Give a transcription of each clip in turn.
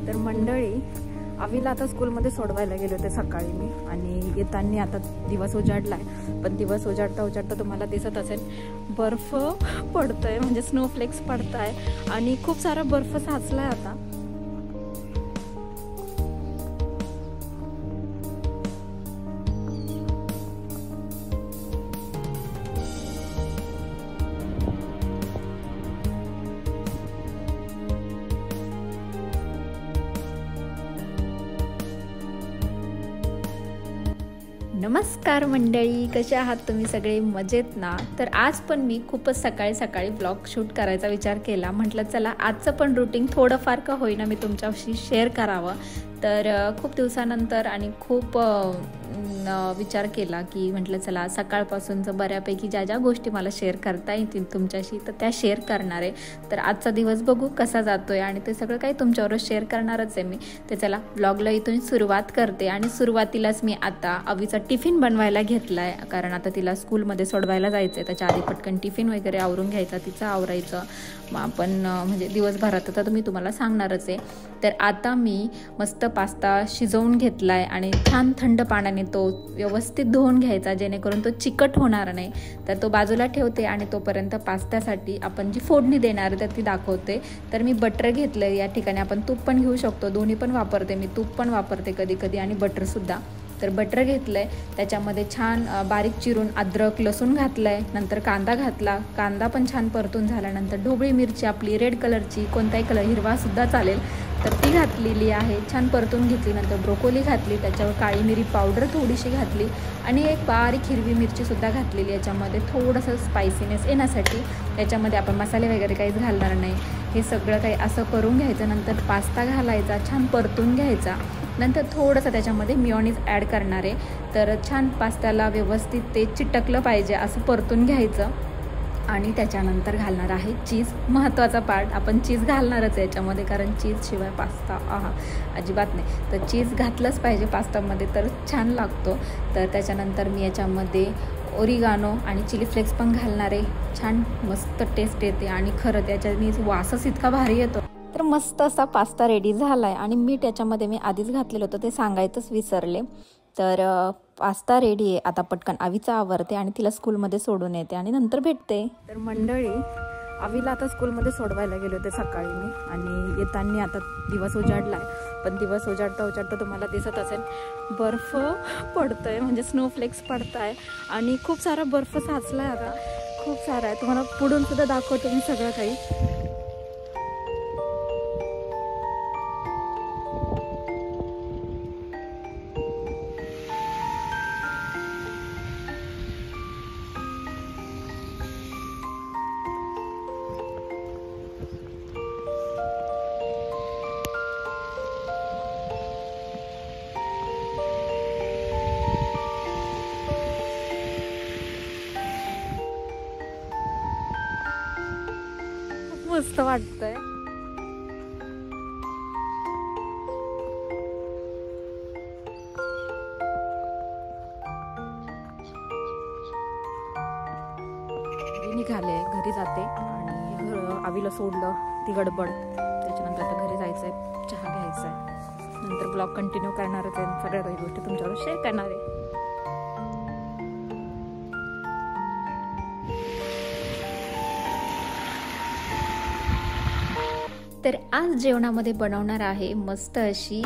तर मंडळी, आवीला आता स्कूलमध्ये सोडवायला गेले होते सकाळी मी, आणि येताना आता दिवस उजाडलाय, पण दिवस उजाडता उजाडता तुम्हाला दिसत असेल बर्फ पडतोय, म्हणजे स्नोफ्लेक्स पडताय आणि खूप सारा बर्फ साचलाय आता. नमस्कार मंडळी, कसे आहात तुम्ही सगळे? मजेत ना? तर आज पण मी खूपच सकाळी सकाळी ब्लॉग शूट करायचा विचार केला. म्हटलं चला आजचं पण रुटीन थोडंफार का होईना मी तुमच्याशी शेअर करावं. तर खूप दिवसानंतर आणि खूप विचार केला की म्हटलं चला सकाळपासूनचं बऱ्यापैकी ज्या ज्या गोष्टी मला शेअर करता येतील तुमच्याशी तर त्या शेअर करणार आहे. तर आजचा दिवस बघू कसा जातोय आणि ते सगळं काही तुमच्याबरोबर शेअर करणारच आहे मी. तर चला ब्लॉगला इथून सुरुवात करते. आणि सुरुवातीलाच मी आता अवीचा टिफिन बनवायला घेतला आहे, कारण आता तिला स्कूलमध्ये सोडवायला जायचं आहे. त्याच्या आधी पटकन टिफिन वगैरे आवरून घ्यायचा, तिचं आवरायचं. मग आपण म्हणजे दिवसभरात तर मी तुम्हाला सांगणारच आहे. तर आता मी मस्त पास्ता शिजवून घेतला आहे आणि छान थंड पाण्याने तो व्यवस्थित धुवून घ्यायचा, जेणेकरून तो चिकट होणार नाही. तर तो बाजूला ठेवते आणि तोपर्यंत पास्त्यासाठी आपण जी फोडणी देणार आहे तर ती दाखवते. तर मी बटर घेतलं आहे, या ठिकाणी आपण तूप पण घेऊ शकतो, दोन्ही पण वापरते मी. तूप पण वापरते कधी कधी आणि बटरसुद्धा. तर बटर घेतलं आहे, त्याच्यामध्ये छान बारीक चिरून अद्रक लसूण घातलं आहे, नंतर कांदा घातला. कांदा पण छान परतून झाल्यानंतर ढोबळी मिरची आपली रेड कलरची, कोणताही कलर, हिरवासुद्धा चालेल, तर ती घातलेली आहे. छान परतून घेतली. नंतर ब्रोकोली घातली, त्याच्यावर काळी मिरी पावडर थोडीशी घातली आणि एक बारीक हिरवी मिरचीसुद्धा घातलेली. याच्यामध्ये थोडंसं स्पायसीनेस येण्यासाठी. त्याच्यामध्ये आपण मसाले वगैरे काहीच घालणार नाही. हे सगळं काही असं करून घ्यायचं. नंतर पास्ता घालायचा, छान परतून घ्यायचा. नंतर थोडंसं त्याच्यामध्ये मिओनीज ॲड करणार आहे. तर छान पास्त्याला व्यवस्थित ते चिटकलं पाहिजे असं परतून घ्यायचं. आणि त्याच्यानंतर घालणार आहे चीज. महत्त्वाचा पार्ट, आपण चीज घालणारच आहे याच्यामध्ये, कारण चीजशिवाय पास्ता अजिबात नाही. तर चीज घातलंच पाहिजे पास्तामध्ये, तर छान लागतो. तर त्याच्यानंतर मी याच्यामध्ये ओरिगानो आणि चिली फ्लेक्स पण घालणार आहे. छान मस्त टेस्ट येते आणि खरं त्याच्याने वासच इतका भारी येतो. तर मस्त असा पास्ता रेडी झाला आहे. आणि मीठ याच्यामध्ये मी आधीच घातलेलं होतं, ते सांगायचंच विसरले. तर पास्ता रेडी आहे. आता पटकन आवीचा आवरते आणि तिला स्कूलमध्ये सोडून येते आणि नंतर भेटते. तर मंडळी, आवीला आता स्कूलमध्ये सोडवायला गेले होते सकाळी मी, आणि येताना आता दिवस उजाडलाय, पण दिवस उजाडता उजाडता तुम्हाला दिसत असेल बर्फ पडतोय, म्हणजे स्नोफ्लेक्स पडताय आणि खूप सारा बर्फ साचलाय. आता खूप सारा आहे, तुम्हाला पुढून सुद्धा दाखवतो मी सगळं काही. मस्त वाटतंय. निघाले, घरी जाते आणि आवीला सोडलं, ती गडबड. त्याच्यानंतर आता घरी जायचंय, चहा घ्यायचा आहे, नंतर ब्लॉग कंटिन्यू करणारच आहे, सगळ्या काही गोष्टी तुमच्यावर शेअर करणार आहे. तर आज जेवणामध्ये बनवणार आहे मस्त अशी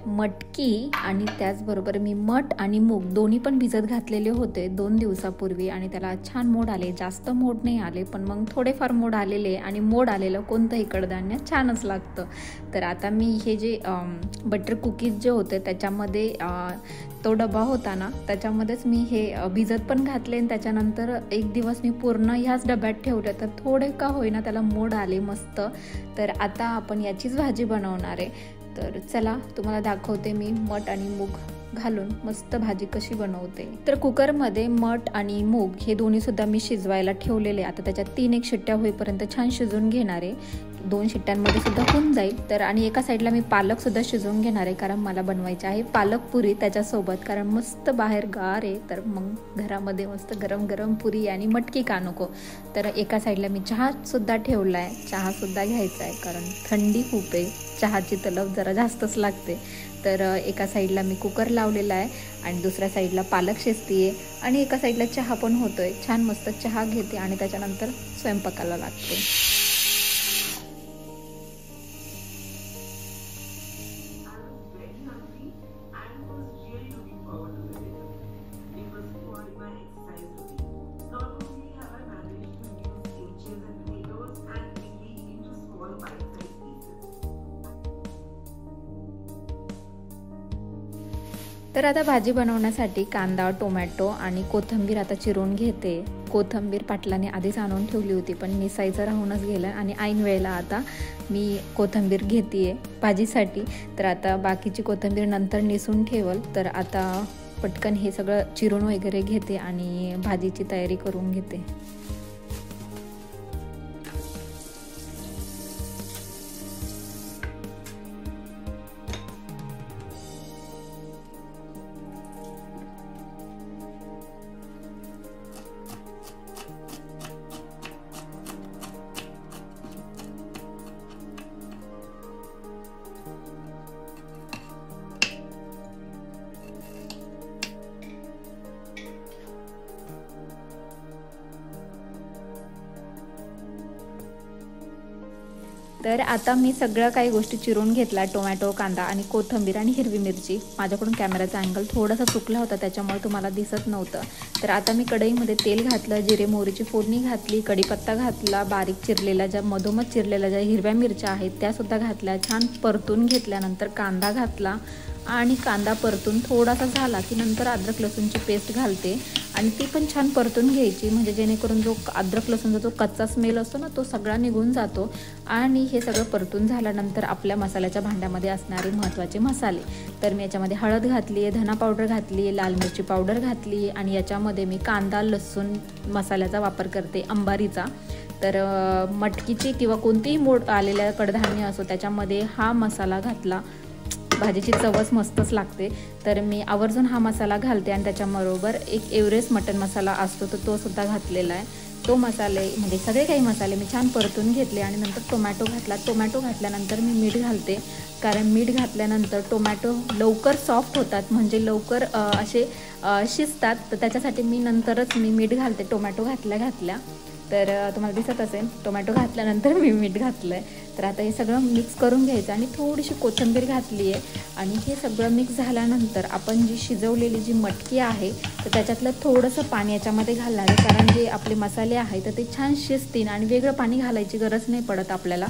मटकी, आणि त्याचबरोबर मी मठ आणि मूग दोन्ही पण भिजत घातलेले होते 2 दिवसापूर्वी, आणि त्याला छान मोड आले. जास्त मोड नाही आले, पण मग थोडेफार मोड आलेले, आणि मोड आलेलं कोणतंही कडधान्य छानच लागतं. तर आता मी हे जे बटर कुकीज जे होते त्याच्यामध्ये तो डबा होता ना, त्याच्यामध्येच मी हे भिजत पण घातले, आणि त्याच्यानंतर एक दिवस मी पूर्ण ह्याच डब्यात ठेवले, तर थोडे का होईना त्याला मोड आले मस्त. तर आता आपण याचीच भाजी बनवणार आहे. तर चला तुम्हाला दाखवते मी मठ आणि मूग घालून मस्त भाजी कशी बनवते. तर कुकरमध्ये मठ आणि मूग हे दोन्ही सुद्धा मी शिजवायला ठेवलेले. आता त्याच्यात 3-1 शिट्ट्या होईपर्यंत छान शिजवून घेणार आहे. 2 शिट्ट्यांमध्ये सुद्धा होऊन जाईल. तर आणि एका साईडला मी पालक सुद्धा शिजवून घेणार आहे, कारण मला बनवायचे आहे पालक पुरी त्याच्यासोबत, कारण मस्त बाहेर गार आहे, तर मग घरामध्ये मस्त गरम गरम पुरी आणि मटकी का नको. तर एका साईडला मी चहा सुद्धा ठेवला आहे, चहा सुद्धा घ्यायचा आहे, कारण थंडी खूप आहे. चहाची तलब जरा जास्तच लागते. तर एका साईडला मी कुकर लावलेला आहे आणि दुसऱ्या साईडला पालक शिजते आहे आणि एका साईडला चहा पण होतोय. छान मस्त चहा घेते आणि त्याच्यानंतर स्वयंपाकाला लागते. तर आता भाजी बनवण्यासाठी कांदा, टोमॅटो आणि कोथिंबीर आता चिरून घेते. कोथिंबीर पाटलाने आधीच आणून ठेवली होती पण निसायचं राहूनच गेलं आणि ऐन वेळेला आता मी कोथिंबीर घेते भाजीसाठी. तर आता बाकीची कोथिंबीर नंतर निसून ठेवल. तर आता पटकन हे सगळं चिरून वगैरे घेते आणि भाजीची तयारी करून घेते. तर आता मी सगळं काही गोष्टी चिरून घेतला. टोमॅटो, कांदा आणि कोथिंबीर आणि हिरवी मिरची. माझ्याकडून कॅमेराचा अँगल थोडासा चुकला होता त्याच्यामुळे तुम्हाला दिसत नव्हतं. तर आता मी कढईमध्ये तेल घातलं, जिरे मोहरीची फोडणी घातली, कढीपत्ता घातला, बारीक चिरलेल्या ज्या मधोमध चिरलेल्या ज्या हिरव्या मिरच्या आहेत त्यासुद्धा घातल्या. छान परतून घेतल्यानंतर कांदा घातला आणि कांदा परतून थोडासा झाला की नंतर अद्रक लसूणची पेस्ट घालते आणि ती पण छान परतून घ्यायची, म्हणजे जेणेकरून जो अद्रक लसूणचा जो कच्चा स्मेल असतो ना तो सगळा निघून जातो. आणि हे सगळं परतून झाल्यानंतर आपल्या मसाल्याच्या भांड्यामध्ये असणारे महत्त्वाचे मसाले. तर मी याच्यामध्ये हळद घातली आहे, धना पावडर घातली आहे, लाल मिरची पावडर घातली आहे आणि याच्यामध्ये मी कांदा लसूण मसाल्याचा वापर करते अंबारीचा. तर मटकीची किंवा कोणतीही मोड आलेल्या कडधान्य असो त्याच्यामध्ये हा मसाला घातला, भाजीची चवच मस्तच लागते. तर मी आवर्जून हा मसाला घालते आणि त्याच्याबरोबर एक एव्हरेस्ट मटन मसाला असतो तर तो सुद्धा घातलेला आहे. तो मसाले म्हणजे सगळे काही मसाले मी छान परतून घेतले आणि नंतर टोमॅटो घातला. टोमॅटो घातल्यानंतर मी मीठ घालते, कारण मीठ घातल्यानंतर टोमॅटो लवकर सॉफ्ट होतात, म्हणजे लवकर असे शिजतात. तर त्याच्यासाठी मी नंतरच मीठ घालते टोमॅटो घातल्या. तर तुम्हाला दिसत असेल टोमॅटो घातल्यानंतर मी मीठ घातलं आहे. तर आता हे सगळं मिक्स करून घ्यायचं आणि थोडीशी कोथिंबीर घातली आहे आणि हे सगळं मिक्स झाल्यानंतर आपण जी शिजवलेली जी मटकी आहे तर त्याच्यातलं थोडंसं पाणी याच्यामध्ये घालणार आहे, कारण जे आपले मसाले आहेत तर ते छान शिजतील आणि वेगळं पाणी घालायची गरज नाही पडत आपल्याला.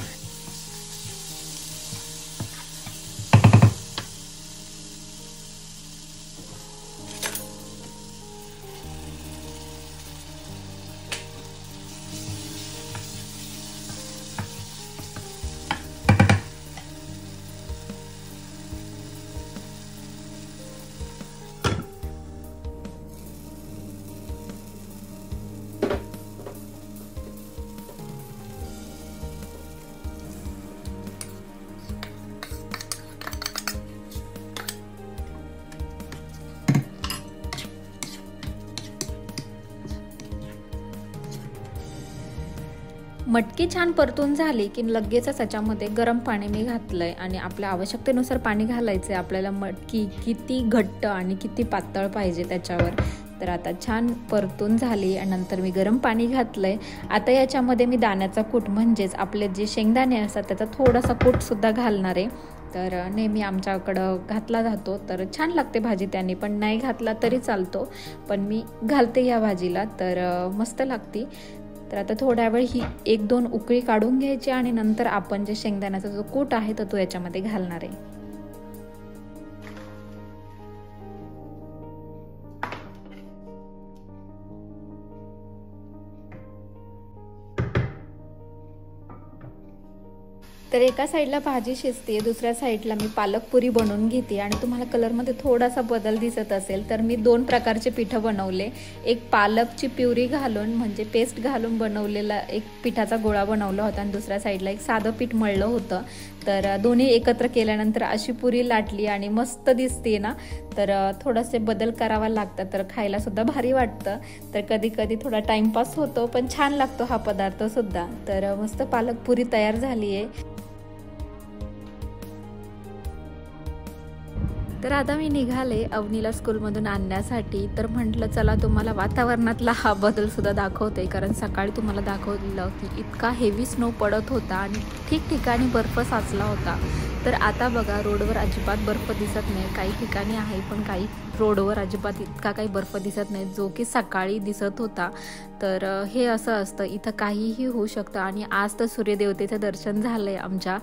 मटकी छान परतून झाली की लगेचच त्याच्यामध्ये गरम पाणी मी घातलं आहे आणि आपल्या आवश्यकतेनुसार पाणी घालायचं आहे आपल्याला. मटकी किती घट्ट आणि किती पातळ पाहिजे त्याच्यावर. तर आता छान परतून झाली आणि नंतर मी गरम पाणी घातलं आहे. आता याच्यामध्ये मी दाण्याचा कूट म्हणजेच आपले जे शेंगदाणे असतात त्याचा थोडासा कूटसुद्धा घालणार आहे. तर नेहमी आमच्याकडं घातला जातो, तर छान लागते भाजी त्याने, पण नाही घातला तरी चालतो, पण मी घालते या भाजीला तर मस्त लागते. तर आता थोड्या वेळ ही 1-2 उकळी काढून घ्यायची आणि नंतर आपण जे शेंगदाण्याचा जो कूट आहे तर तो याच्यामध्ये घालणार आहे. तर एका साईडला भाजी शिजते, दुसऱ्या साईडला मी पालक पुरी बनवून घेते आणि तुम्हाला कलरमध्ये थोडासा बदल दिसत असेल तर मी 2 प्रकारचे पिठं बनवले. एक पालकची प्युरी घालून म्हणजे पेस्ट घालून बनवलेला एक पिठाचा गोळा बनवला होता आणि दुसऱ्या साईडला एक साधं पीठ मळलं होतं. तर दोन्ही एकत्र केल्यानंतर अशी पुरी लाटली आणि मस्त दिसते ना. तर थोडेसे बदल करावा लागतात तर खायला सुद्धा भारी वाटतं. तर कधी कधी थोडा टाइमपास होतो पण छान लागतो हा पदार्थ सुद्धा. तर मस्त पालक पुरी तयार झाली आहे. तर आता मी निघाले अवनीला स्कूलमधून आणण्यासाठी. तर म्हटलं चला तुम्हाला वातावरणातला हा बदलसुद्धा दाखवते, कारण सकाळी तुम्हाला दाखवलं की इतका हेवी स्नो पडत होता आणि ठिकठिकाणी बर्फ साचला होता. तर आता बघा रोडवर अजिबात बर्फ दिसत नाही. काही ठिकाणी आहे पण काही रोडवर अजिबात इतका काही बर्फ दिसत नाही, जो की सकाळी दिसत होता. तर हे असं असतं, इथं काहीही होऊ शकतं. आणि आज तर सूर्यदेवतेचं दर्शन झालंय आमच्या.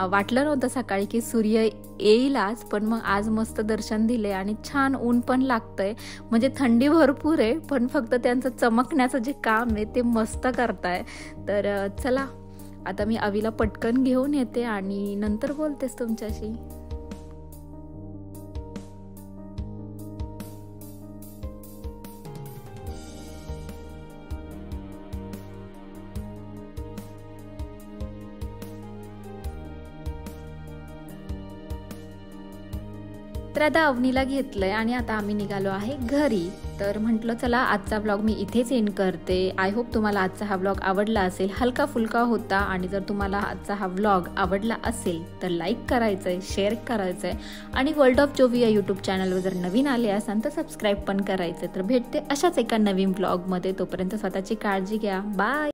वाटलं नव्हतं सकाळी की सूर्य येईल आज, पण मग आज मस्त दर्शन दिले आणि छान ऊन पण लागतंय. म्हणजे थंडी भरपूर आहे, पण फक्त त्यांचं चमकण्याचं जे काम आहे ते मस्त करताय. तर चला आता मी अवीला पटकन घेऊन येते आणि नंतर बोलतेस तुमच्याशी. तर आता अवनीला घेतलंय आणि आता आम्ही निघालो आहे घरी. तर म्हटलं चला आजचा व्लॉग मी इथेच एंड करते. आय होप तुम्हाला आजचा हा व्लॉग आवडला असेल. हलका फुलका होता आणि जर तुम्हाला आजचा हा व्लॉग आवडला असेल तर लाईक करायचं आहे, शेअर करायचं आहे आणि वर्ल्ड ऑफ जोवी या यूट्यूब चॅनलवर जर नवीन आले असाल तर सबस्क्राईब पण करायचं. तर भेटते अशाच एका नवीन व्लॉगमध्ये. तोपर्यंत स्वतःची काळजी घ्या. बाय.